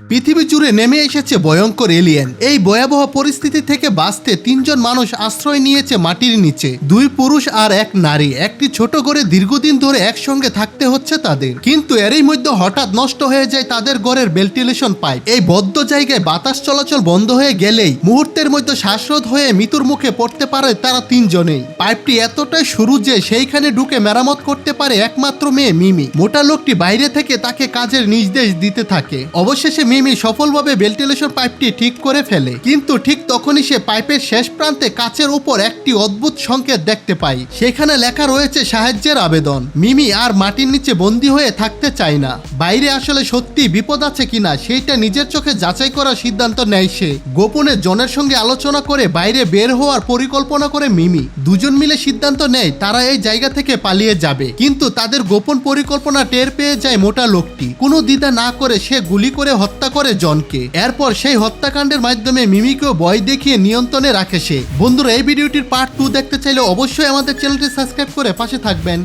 পৃথিবী জুড়ে নেমে এসেছে ভয়ঙ্কর এলিয়েন। এই ভয়াবহ পরিস্থিতি থেকে বাঁচতে 3 জন মানুষ আশ্রয় নিয়েছে মাটির নিচে। 2 পুরুষ আর 1 নারী একটি ছোট ঘরে দীর্ঘদিন ধরে একসঙ্গে থাকতে হচ্ছে তাদের। কিন্তু এরই মধ্যে হঠাৎ নষ্ট হয়ে যায় তাদের ঘরের ভেন্টিলেশন পাইপ। এই বদ্ধ জায়গায় বাতাস চলাচল বন্ধ হয়ে গেলেই মুহূর্তের মধ্যে শ্বাসরোধ হয়ে মৃত্যুর মুখে পড়তে পারে তারা 3 জনেই। পাইপটি এতটাই সরু যে সেইখানে ঢুকে মেরামত করতে পারে একমাত্র মেয়ে মিমি। মোটা লোকটি বাইরে থেকে তাকে কাজের নির্দেশ দিতে থাকে। অবশেষে মিমি সফলভাবে ভেন্টিলেশন পাইপটি ঠিক করে ফেলে, কিন্তু ঠিক তখনই সে পাইপের শেষ প্রান্তে কাচের উপর একটি অদ্ভুত সংকেত দেখতে পায়। সেখানে লেখা রয়েছে সাহায্যের আবেদন। মিমি আর মাটির নিচে বন্দী হয়ে থাকতে চায় না। বাইরে আসলে সত্যি বিপদ আছে কিনা সেইটা নিজের চোখে যাচাই করার সিদ্ধান্ত নেয় সে। গোপনে জনের সঙ্গে আলোচনা করে বাইরে বের হওয়ার পরিকল্পনা করে মিমি। দুজন মিলে সিদ্ধান্ত নেয় তারা এই জায়গা থেকে পালিয়ে যাবে, কিন্তু তাদের গোপন পরিকল্পনা টের পেয়ে যায় মোটা লোকটি। কোনো দ্বিধা না করে সে গুলি করে হত্যা করে জনকে। এরপর সেই হত্যাকাণ্ডের মাধ্যমে মিমিকেও ভয় দেখিয়ে নিয়ন্ত্রণে রাখে সে। বন্ধুরা, এই ভিডিওটির পার্ট 2 দেখতে চাইলে অবশ্যই আমাদের চ্যানেলটি সাবস্ক্রাইব করে পাশে থাকবেন।